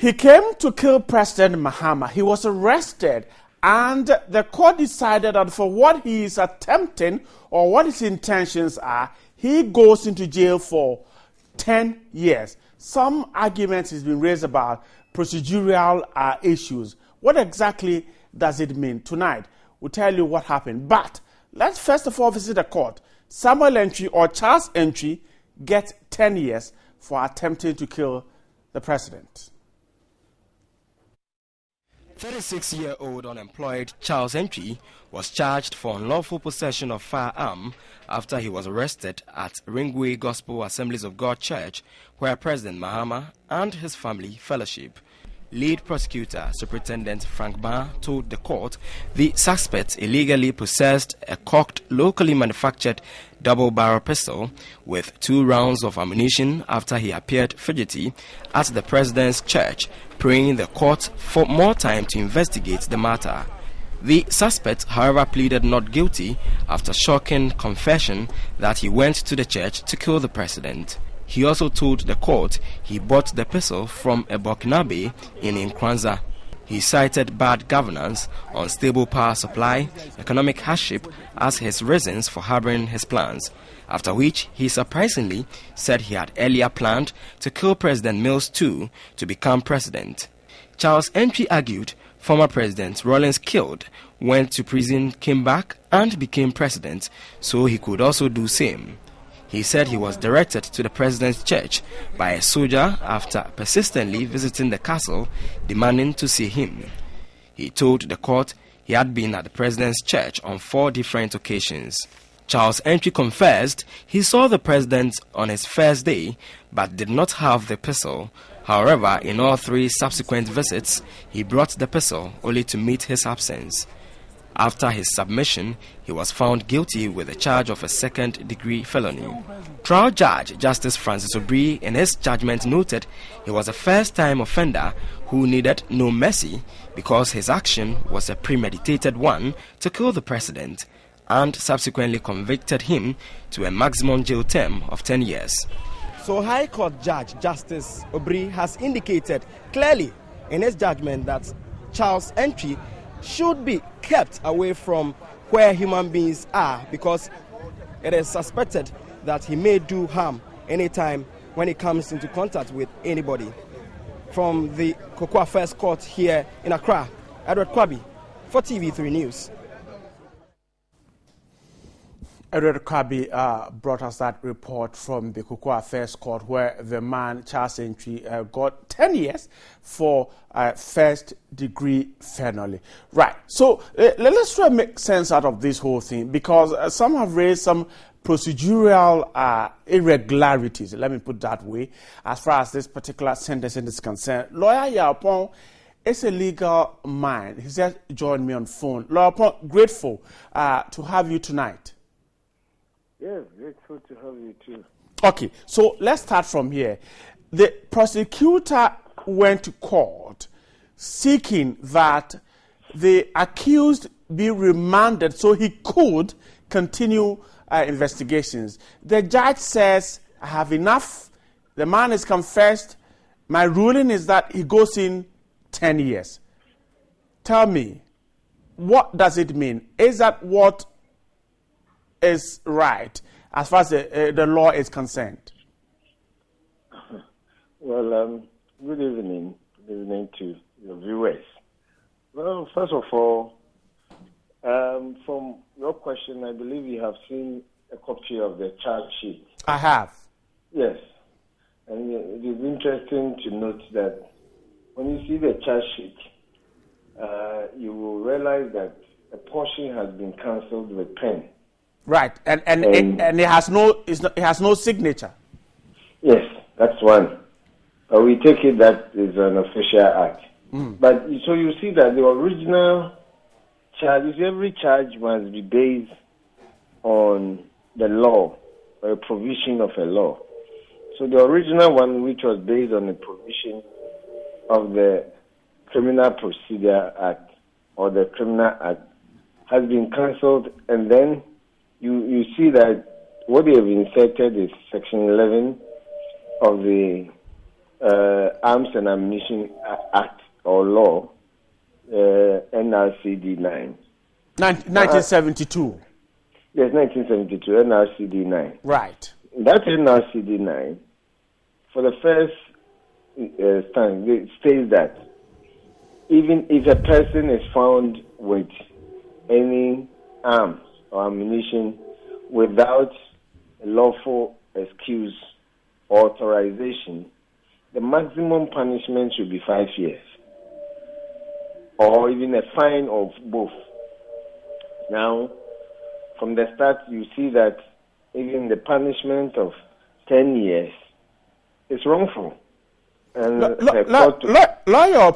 He came to kill President Mahama. He was arrested, and the court decided that for what he is attempting or what his intentions are, he goes into jail for 10 years. Some arguments has been raised about procedural issues. What exactly does it mean? Tonight, we'll tell you what happened. But let's first of all visit the court. Samuel Entry or Charles Entry gets 10 years for attempting to kill the president. 36-year-old unemployed Charles Entry was charged for unlawful possession of firearm after he was arrested at Ringway Gospel Assemblies of God Church, where President Mahama and his family fellowship. Lead prosecutor Superintendent Frank Barr told the court the suspect illegally possessed a cocked, locally manufactured double-barrel pistol with 2 rounds of ammunition after he appeared fidgety at the president's church, praying the court for more time to investigate the matter. The suspect, however, pleaded not guilty after shocking confession that he went to the church to kill the president. He also told the court he bought the pistol from a Burkinabe in Nkranza. He cited bad governance, unstable power supply, economic hardship as his reasons for harboring his plans, after which he surprisingly said he had earlier planned to kill President Mills too to become president. Charles Entry argued former President Rawlings killed, went to prison, came back and became president, so he could also do same. He said he was directed to the president's church by a soldier after persistently visiting the castle demanding to see him. He told the court he had been at the president's church on 4 different occasions. Charles Entry confessed he saw the president on his first day but did not have the pistol. However, in all 3 subsequent visits, he brought the pistol only to meet his absence. After his submission, he was found guilty with a charge of a second-degree felony. Trial Judge Justice Francis Obri in his judgment noted he was a first-time offender who needed no mercy because his action was a premeditated one to kill the president, and subsequently convicted him to a maximum jail term of 10 years. So High Court Judge Justice Obri has indicated clearly in his judgment that Charles Entry should be kept away from where human beings are because it is suspected that he may do harm anytime when he comes into contact with anybody. From the Kokwa First Court here in Accra, Edward Kwabi for TV3 News. Edward Kwabi brought us that report from the Kokwa First Court where the man, Charles Entry, got 10 years for first-degree felony. Right, so let's try to make sense out of this whole thing because some have raised some procedural irregularities, let me put it that way, as far as this particular sentencing is concerned. Lawyer Yaupon is a legal mind. He just joined me on phone. Lawyer Yaupon, grateful to have you tonight. Yes, grateful to have you too. Okay, so let's start from here. The prosecutor went to court seeking that the accused be remanded so he could continue investigations. The judge says, I have enough. The man is confessed. My ruling is that he goes in 10 years. Tell me, what does it mean? Is that what is right as far as the law is concerned? Well, good evening. Good evening to your viewers. Well, first of all, from your question, I believe you have seen a copy of the charge sheet. I have. Yes. And it is interesting to note that when you see the charge sheet, you will realize that a portion has been cancelled with pen. Right, and it has no signature. Yes, that's one. We take it that is an official act. But so you see that the original charge, every charge must be based on the law or a provision of a law. So the original one, which was based on the provision of the Criminal Procedure Act or the Criminal Act, has been cancelled, and then you see that what they have inserted is Section 11 of the Arms and Ammunition Act or law, NRCD 9. 1972. Yes, 1972, NRCD 9. Right. That NRCD 9, for the first time, it states that even if a person is found with any arms or ammunition without a lawful excuse or authorization, the maximum punishment should be 5 years, or even a fine of both. Now, from the start, you see that even the punishment of 10 years is wrongful. And lawyer,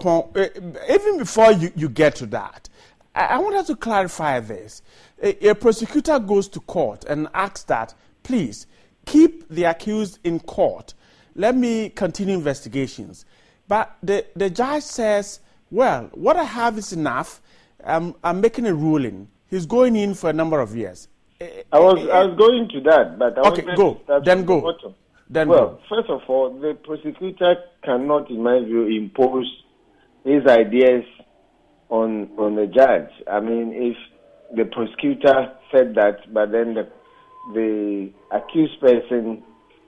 even before you get to that, I wanted to clarify this. A prosecutor goes to court and asks that, please, keep the accused in court. Let me continue investigations. But the judge says, well, what I have is enough. I'm making a ruling. He's going in for a number of years. I was going to that, but I okay, go. Then go. Then well, go. First of all, the prosecutor cannot, in my view, impose his ideas on the judge. I mean, if the prosecutor said that, but then the accused person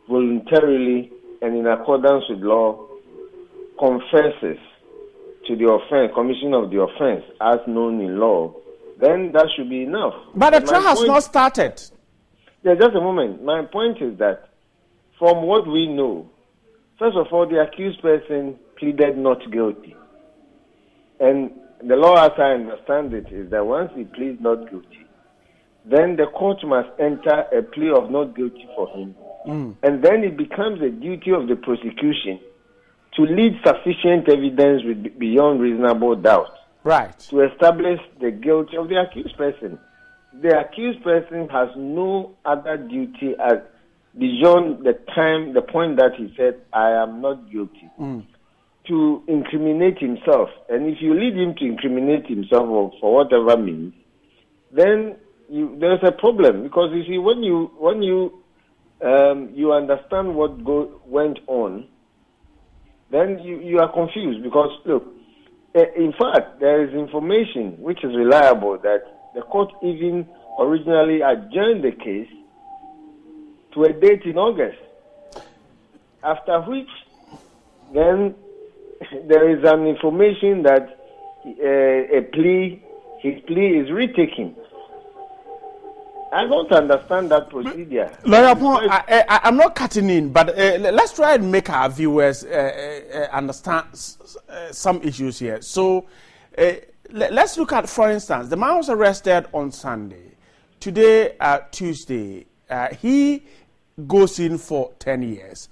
voluntarily and in accordance with law confesses to the offense, commission of the offense as known in law, then that should be enough. But the trial has not started. Yeah, just a moment. My point is that from what we know, first of all, the accused person pleaded not guilty. And the law, as I understand it, is that once he pleads not guilty, then the court must enter a plea of not guilty for him. And then it becomes a duty of the prosecution to lead sufficient evidence with beyond reasonable doubt. Right. To establish the guilt of the accused person. The accused person has no other duty as beyond the point that he said, I am not guilty, to incriminate himself. And if you lead him to incriminate himself or for whatever means, then there's a problem. Because you see, when you understand what went on, then you are confused. Because, look, in fact, there is information which is reliable that the court even originally adjourned the case to a date in August, after which then there is an information that his plea is retaken. I don't understand that procedure. Lawyer Pong, I'm not cutting in, but let's try and make our viewers understand some issues here. So let's look at, for instance, the man was arrested on Sunday. Today, Tuesday, he goes in for 10 years.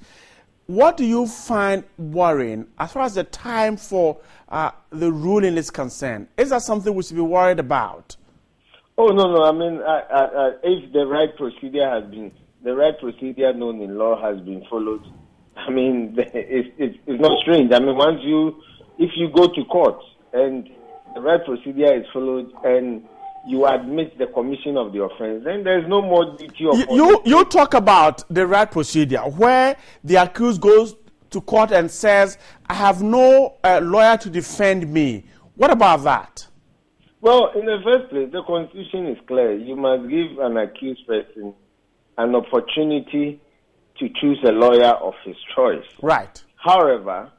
What do you find worrying as far as the time for the ruling is concerned? Is that something we should be worried about? Oh, no. I mean, if the right procedure known in law has been followed, I mean, it's not strange. I mean, if you go to court and the right procedure is followed and you admit the commission of the offense, then there's no more duty of... You talk about the right procedure where the accused goes to court and says, I have no lawyer to defend me. What about that? Well, in the first place, the Constitution is clear. You must give an accused person an opportunity to choose a lawyer of his choice. Right. However,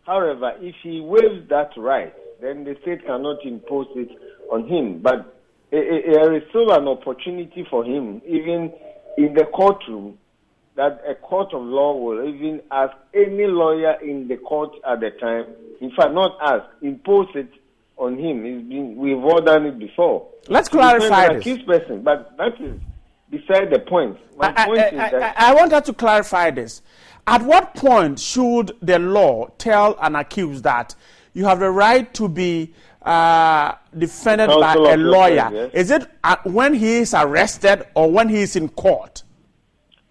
if he waives that right, then the state cannot impose it on him. But there is still an opportunity for him, even in the courtroom, that a court of law will even ask any lawyer in the court at the time, in fact, not ask, impose it on him. We've all done it before. Let's clarify this. Accused person, but that is beside the point. My point is that I wanted to clarify this. At what point should the law tell an accused that you have the right to be defended by a lawyer? Yes. Is it when he is arrested or when he is in court?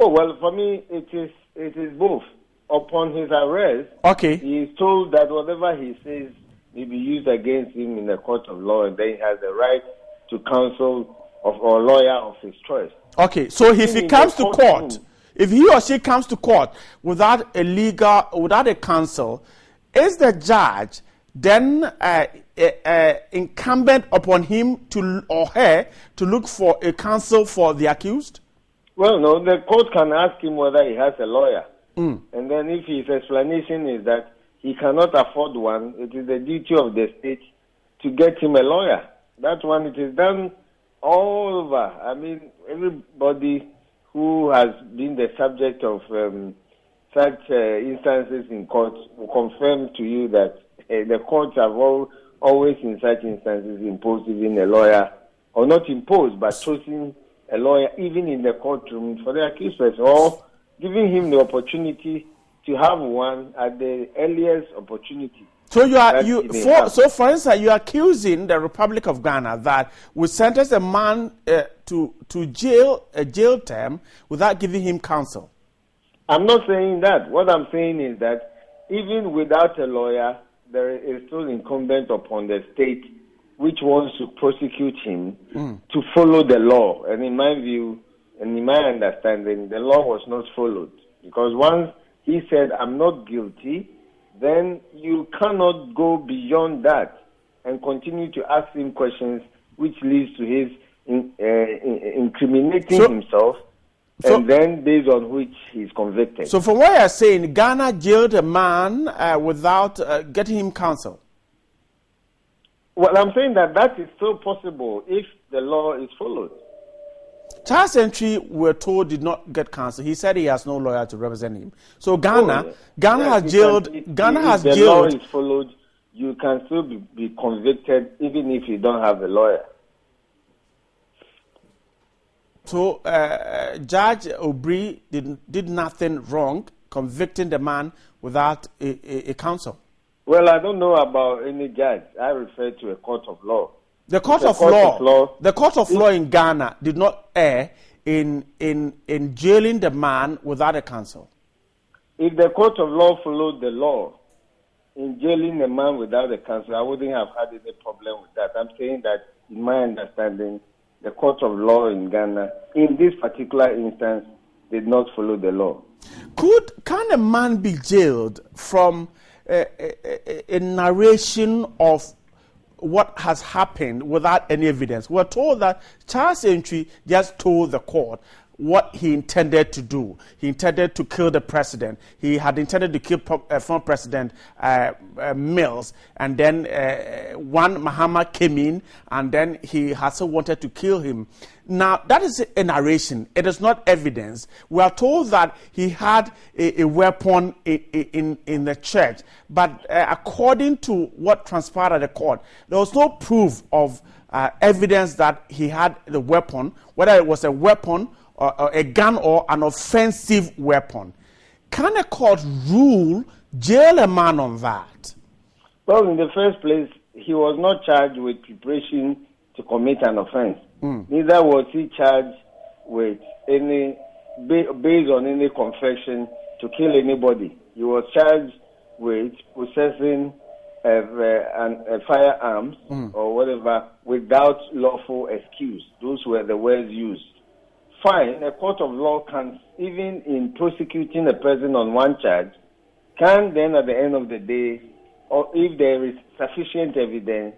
Oh, well, for me, it is both. Upon his arrest, okay, he is told that whatever he says may be used against him in the court of law, and then he has the right to counsel or lawyer of his choice. Okay, so if he comes to court, if he or she comes to court without a counsel, is the judge then incumbent upon him or her to look for a counsel for the accused? Well, no, the court can ask him whether he has a lawyer. And then if his explanation is that he cannot afford one, it is the duty of the state to get him a lawyer. That one, it is done all over. I mean, everybody who has been the subject of such instances in court will confirm to you that the courts have always in such instances imposed even a lawyer, or not imposed, but chosen a lawyer even in the courtroom for the accused person, or giving him the opportunity to have one at the earliest opportunity. So for instance, you are accusing the Republic of Ghana that we sentence a man to jail, a jail term, without giving him counsel. I'm not saying that. What I'm saying is that even without a lawyer, there is still incumbent upon the state which wants to prosecute him to follow the law. And in my view, and in my understanding, the law was not followed. Because once he said, I'm not guilty, then you cannot go beyond that and continue to ask him questions which leads to his incriminating himself, and then based on which he's convicted. So from what you're saying, Ghana jailed a man without getting him counsel. Well, I'm saying that is still possible if the law is followed. Charles Entry, we're told, did not get counsel. He said he has no lawyer to represent him. So Ghana has jailed. If the law is followed, you can still be convicted even if you don't have a lawyer. So Judge Obri did nothing wrong, convicting the man without a counsel. Well, I don't know about any judge. I refer to a court of law. The court of law in Ghana did not err in jailing the man without a counsel. If the court of law followed the law in jailing a man without a counsel, I wouldn't have had any problem with that. I'm saying that, in my understanding, the court of law in Ghana, in this particular instance, did not follow the law. Can a man be jailed from a narration of what has happened without any evidence? We're told that Charles Entry just told the court what he intended to do. He intended to kill the president. He had intended to kill former President Mills, and then one Mahama came in, and then he also wanted to kill him. Now, that is a narration. It is not evidence. We are told that he had a weapon in the church, but according to what transpired at the court, there was no proof of evidence that he had the weapon, whether it was a weapon or a gun or an offensive weapon. Can a court jail a man on that? Well, in the first place, he was not charged with preparation to commit an offense. Neither was he charged with based on any confession to kill anybody. He was charged with possessing a firearms or whatever without lawful excuse. Those were the words used. Fine, a court of law can, even in prosecuting a person on one charge, can then at the end of the day, or if there is sufficient evidence,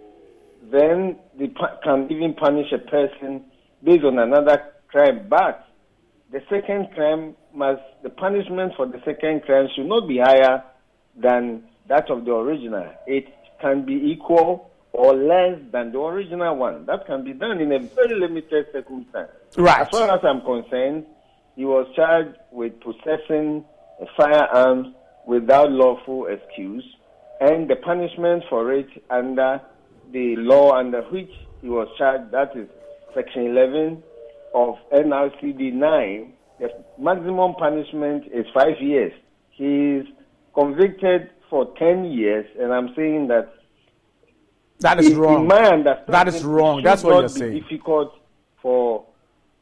then they can even punish a person based on another crime. But the second crime the punishment for the second crime should not be higher than that of the original. It can be equal or less than the original one. That can be done in a very limited circumstance. Right. As far as I'm concerned, he was charged with possessing a firearm without lawful excuse, and the punishment for it under the law under which he was charged, that is Section 11 of NRCD 9, the maximum punishment is 5 years. He is convicted for 10 years, and I'm saying that is wrong. In my understanding, that is wrong. That's what you're saying. It should not be difficult for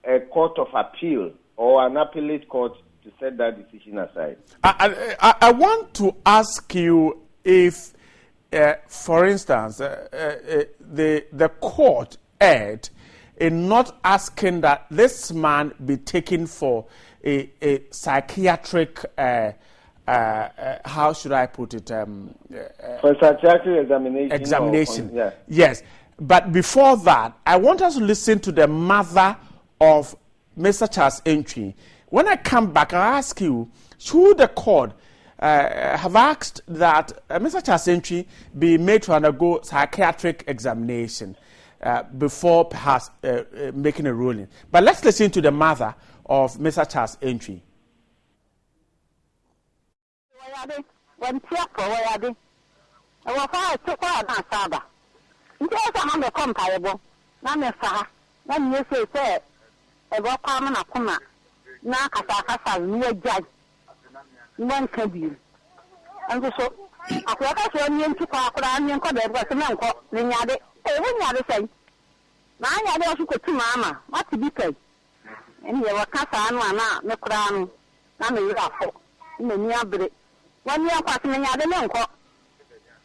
a court of appeal or an appellate court to set that decision aside. I want to ask you if, for instance, the court erred in not asking that this man be taken for a psychiatric, how should I put it? For psychiatric examination. Examination. Yeah. Yes. But before that, I want us to listen to the mother of Mr. Charles Entry. When I come back, I'll ask you, should the court have asked that Mr. Charles Entry be made to undergo psychiatric examination before perhaps making a ruling? But let's listen to the mother of Mr. Charles Entry. One can be. And so, after I went to Cochrane and Cobbett was a man called Linyade. When you say, I also could to Mamma, what to be paid. And you were Casa and Mana, no crown, none of you are for. In the near break. 1 year passing the man called.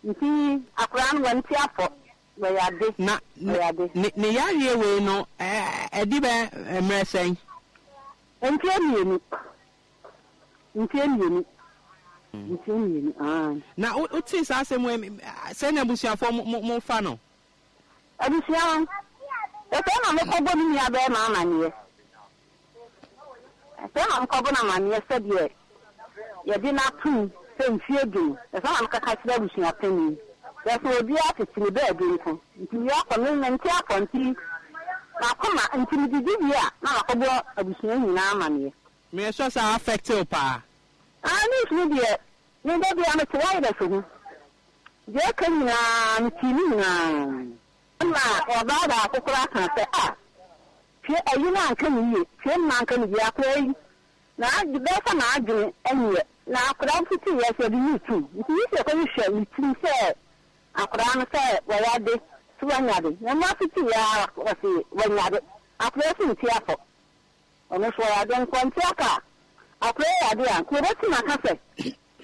You see, a crown went here for. Where are they? Not near here, we know a dibber, a messing. And tell me. Now, what is I send a bushel for more funnel? I was young. The time I'm a couple in your bed, Mamma. I said I'm couple of money yesterday. You did not prove, same fear do. The time I'm catching everything opinion. There's no be artist in the bed, beautiful. You are coming and tap on tea. Now come out until you did here. Now I go a bushel in our money. May I just affect your pa? I need to be maybe I'm a trader for you. They can TV about a crack and say, ah, you know, can you? Man can be a play. Now, the best I'm arguing anyway. Now, could I put you as you too? If you say, you shall be too fair. I could answer where I did to another. No matter when you had it. I play some tearful. Almost where I don't want to. I play idea. Could I see my cafe?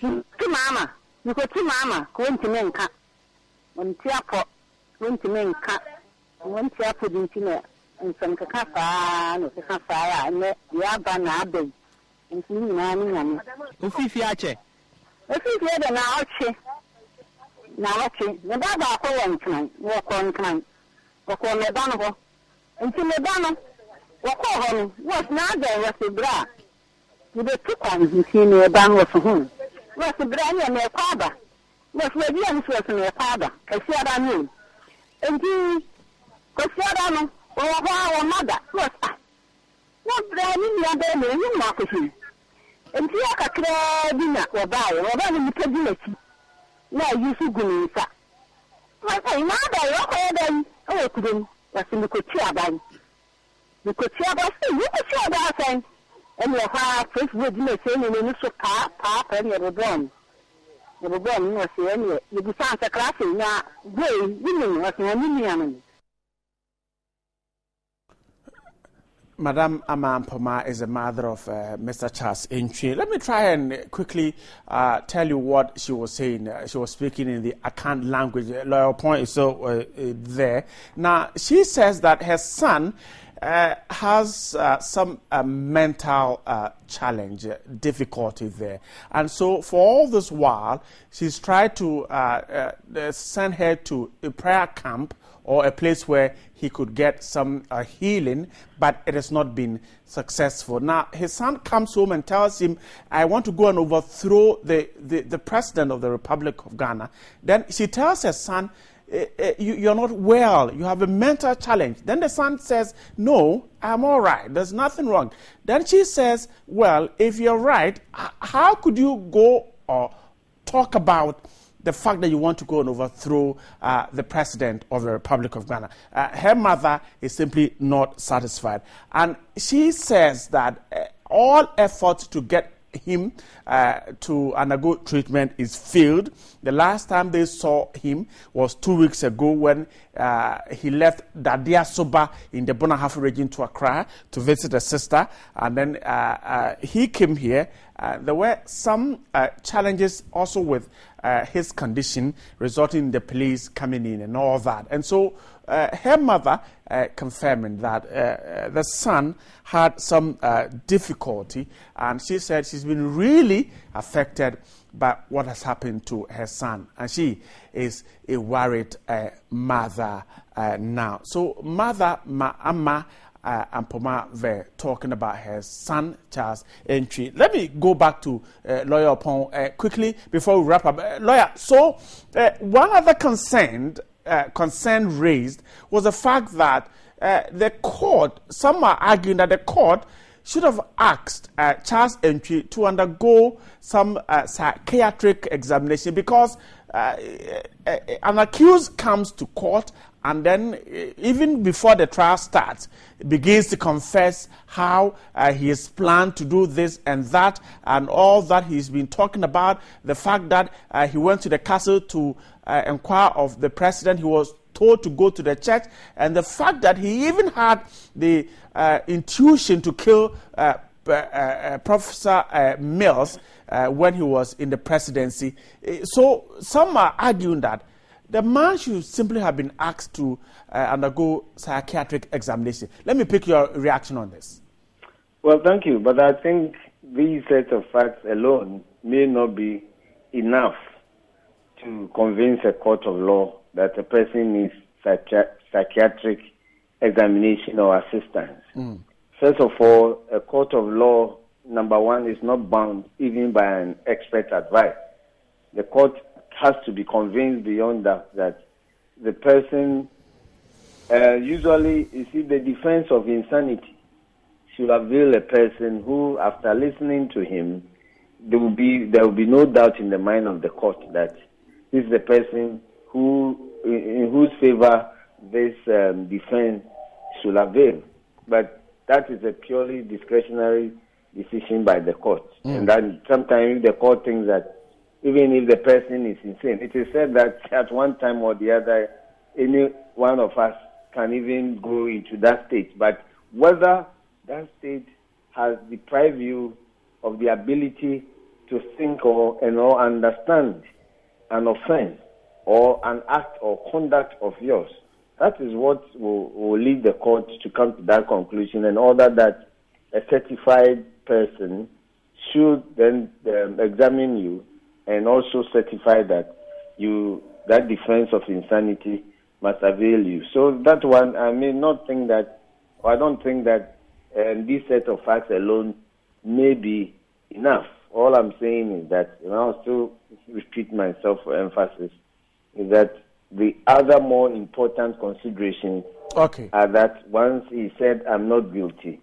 To Mamma. You could see Mamma going to make cat. When tearful, going to make cat. One tearful dinner and some cacafa, no cacafa, and the Abban Abbey. And see me, Mammy. Ufifiache. If you hear the now, the Baba Cohen tonight, walk on time. Walk on the Donovan. Until the Donovan. What now there was a bra? With the 2 times you see me a bang was for whom? Was the brand and their father? Was the young was in their father? I said I knew. And he was said I know, or our mother was that. What brand in the other name, you mark him. And see a clear dinner or buy or running the capability. Now you see good. I say, mother, oh, couldn't was in the coach. You could share about you could share about things. And your heart first would you say in the pop and you were born. You were born, you see, anyway. You be found a class in now, women was in a million. Madame Amampoma is the mother of Mr. Charles Entry. Let me try and quickly tell you what she was saying. She was speaking in the Akan language. Lawyer Point is so there. Now, she says that her son has some mental challenge, difficulty there. And so for all this while, she's tried to send her to a prayer camp or a place where he could get some healing, but it has not been successful. Now, his son comes home and tells him, I want to go and overthrow the president of the Republic of Ghana. Then she tells her son, you're not well, you have a mental challenge. Then the son says, no, I'm all right, there's nothing wrong. Then she says, well, if you're right, how could you go or talk about the fact that you want to go and overthrow the president of the Republic of Ghana? Her mother is simply not satisfied. And she says that all efforts to get him to undergo treatment is failed. The last time they saw him was 2 weeks ago when he left Dadia Soba in the Bonahafo region to Accra to visit a sister. And then he came here there were some challenges also with his condition, resulting in the police coming in and all that. And so her mother confirming that the son had some difficulty, and she said she's been really affected by what has happened to her son, and she is a worried mother now. So Mother Amma Ampoma were talking about her son Charles Entry. Let me go back to Lawyer Opon quickly before we wrap up. Lawyer, so one other concern raised was the fact that the court, some are arguing that the court should have asked Charles Entry to undergo some psychiatric examination, because an accused comes to court and then even before the trial starts, begins to confess how he has planned to do this and that, and all that he's been talking about, the fact that he went to the castle to inquire of the president, he was told to go to the church, and the fact that he even had the intuition to kill Professor Mills when he was in the presidency. So some are arguing that the man should simply have been asked to undergo psychiatric examination. Let me pick your reaction on this. Well, thank you, but I think these sets of facts alone may not be enough to convince a court of law that a person needs psychiatric examination or assistance. First of all, a court of law, number one, is not bound even by an expert advice. The court has to be convinced beyond that the person, usually, you see, the defense of insanity should avail a person who, after listening to him, there will be no doubt in the mind of the court that this is the person in whose favor this defense should avail. But that is a purely discretionary decision by the court. And then sometimes the court thinks that even if the person is insane, it is said that at one time or the other, any one of us can even go into that state. But whether that state has deprived you of the ability to think or understand an offense or an act or conduct of yours, that is what will lead the court to come to that conclusion and order that a certified person should then examine you and also certify that that defense of insanity must avail you. So that one, I may not think that, or I don't think that this set of facts alone may be enough. All I'm saying is that, and I'll still repeat myself for emphasis, is that the other more important considerations are that once he said, I'm not guilty,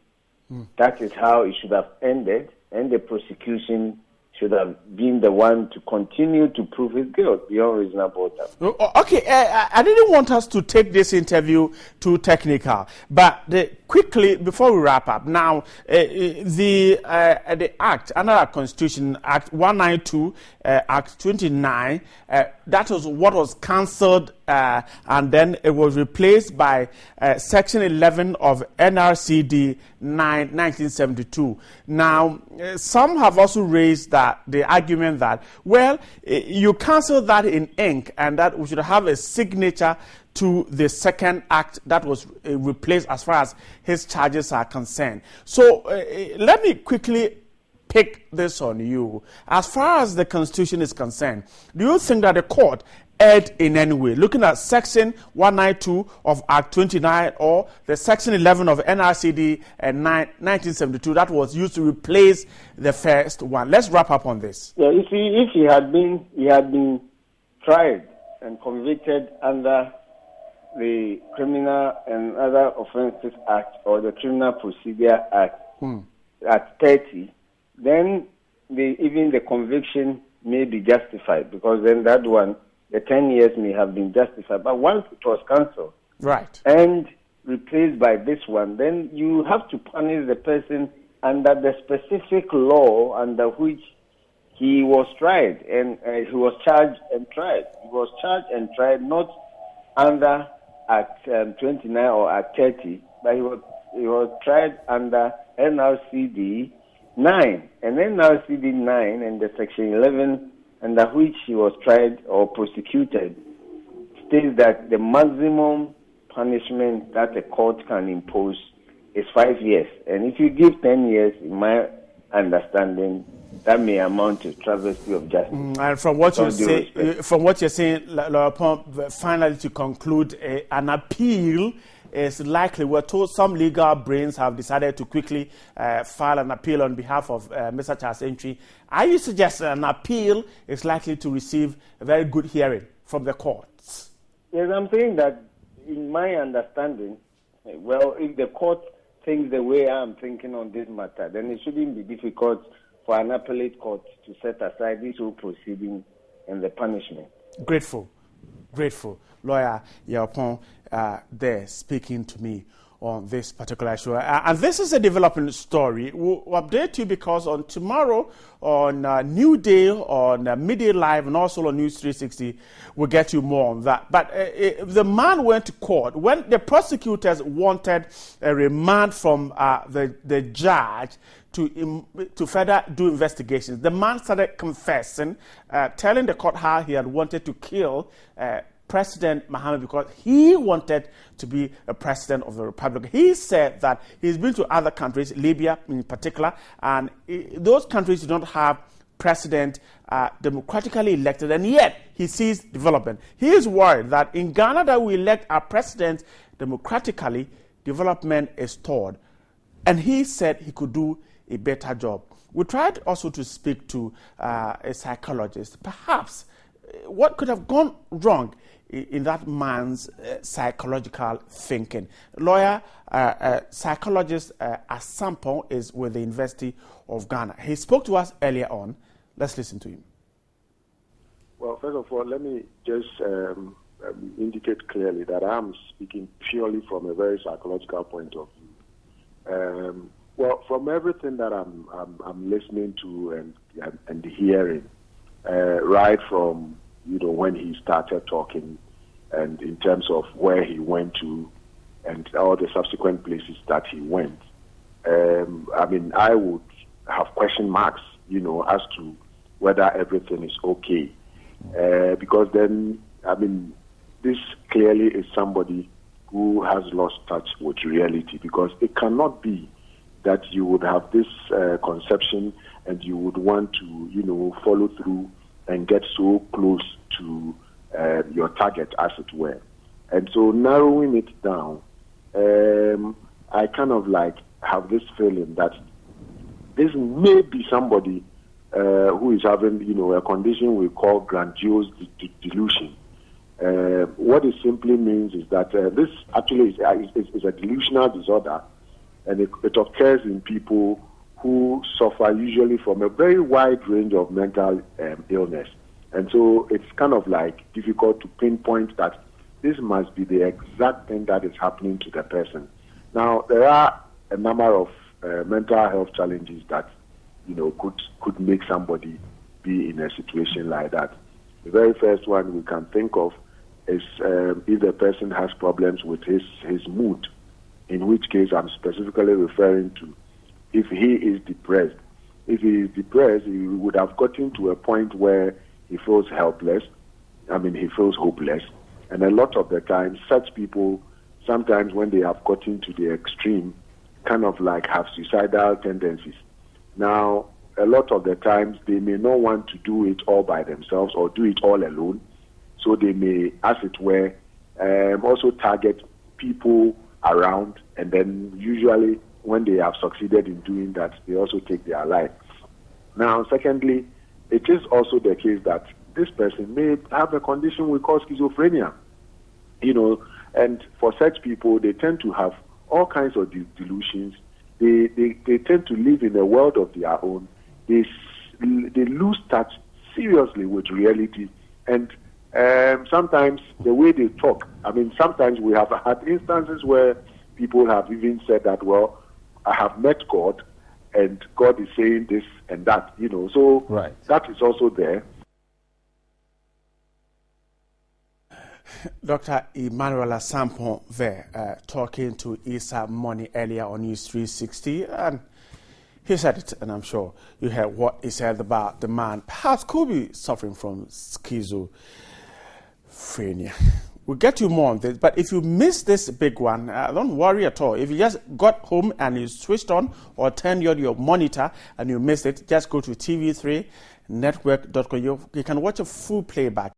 that is how it should have ended, and the prosecution should have been the one to continue to prove his guilt beyond reasonable doubt. Okay, I didn't want us to take this interview too technical, but quickly, before we wrap up, now, the Act, under our Constitution, Act 192, Act 29, that was what was cancelled, and then it was replaced by Section 11 of NRCD 1972. Now, some have also raised the argument that, well, you cancel that in ink, and that we should have a signature to the second act that was replaced as far as his charges are concerned. So let me quickly pick this on you. As far as the Constitution is concerned, do you think that the court erred in any way, looking at Section 192 of Act 29 or the Section 11 of NRCD 1972 that was used to replace the first one? Let's wrap up on this. Yeah, you see, if he had been tried and convicted under the Criminal and Other Offences Act or the Criminal Procedure Act at 30, then even the conviction may be justified, because then that one, the 10 years may have been justified. But once it was cancelled and replaced by this one, then you have to punish the person under the specific law under which he was tried, and he was charged and tried. He was charged and tried not under Act 29 or Act 30, but he was tried under NRCD 9, and then now CD 9 and the Section 11 under which he was tried or prosecuted states that the maximum punishment that a court can impose is 5 years. And if you give 10 years, in my understanding, that may amount to travesty of justice. And from what you're saying, Lawyer, finally to conclude, an appeal is likely. We're told some legal brains have decided to quickly file an appeal on behalf of Mr. Charles Entry. Are you suggesting an appeal is likely to receive a very good hearing from the courts? Yes, I'm saying that in my understanding, well, if the court thinks the way I'm thinking on this matter, then it shouldn't be difficult for an appellate court to set aside this whole proceeding and the punishment. Grateful. Lawyer Yaupon there speaking to me on this particular issue. And this is a developing story. We'll update you because on tomorrow, on New Day, on Midday Live, and also on News 360, we'll get you more on that. But the man went to court. When the prosecutors wanted a remand from the judge to further do investigations, the man started confessing, telling the court how he had wanted to kill President Mohammed because he wanted to be a president of the Republic. He said that he's been to other countries, Libya in particular, and those countries do not have president democratically elected, and yet he sees development. He is worried that in Ghana that we elect our president democratically, development is stalled. And he said he could do a better job. We tried also to speak to a psychologist. Perhaps what could have gone wrong in that man's psychological thinking. Lawyer, psychologist Asampon is with the University of Ghana. He spoke to us earlier on. Let's listen to him. Well, first of all, let me just indicate clearly that I'm speaking purely from a very psychological point of view. Well, from everything that I'm listening to and hearing, right from when he started talking, and in terms of where he went to, and all the subsequent places that he went, I would have question marks, as to whether everything is okay, because then, this clearly is somebody who has lost touch with reality, because it cannot be that you would have this conception and you would want to, follow through and get so close to your target, as it were. And so narrowing it down, I kind of have this feeling that this may be somebody who is having, a condition we call grandiose delusion. What it simply means is that this actually is a delusional disorder, and it occurs in people who suffer usually from a very wide range of mental illness. And so it's kind of difficult to pinpoint that this must be the exact thing that is happening to the person. Now, there are a number of mental health challenges that, could make somebody be in a situation like that. The very first one we can think of is if the person has problems with his mood, in which case I'm specifically referring to if he is depressed. If he is depressed, he would have gotten to a point where he feels helpless. He feels hopeless. And a lot of the time, such people, sometimes when they have gotten to the extreme, kind of have suicidal tendencies. Now, a lot of the times, they may not want to do it all by themselves or do it all alone. So they may, as it were, also target people around, and then usually when they have succeeded in doing that, they also take their life. Now, secondly, it is also the case that this person may have a condition we call schizophrenia, and for such people, they tend to have all kinds of delusions. They tend to live in a world of their own. They lose touch seriously with reality, and sometimes the way they talk, sometimes we have had instances where people have even said that, well, I have met God, and God is saying this and that, so right. That is also there. Dr. Emmanuel Asampon there talking to Isa Money earlier on News 360, and He said it, and I'm sure you heard what he said about the man. Perhaps could be suffering from schizophrenia. We'll get you more on this, but if you missed this big one, don't worry at all. If you just got home and you switched on or turned on your monitor and you missed it, just go to TV3network.com. You can watch a full playback.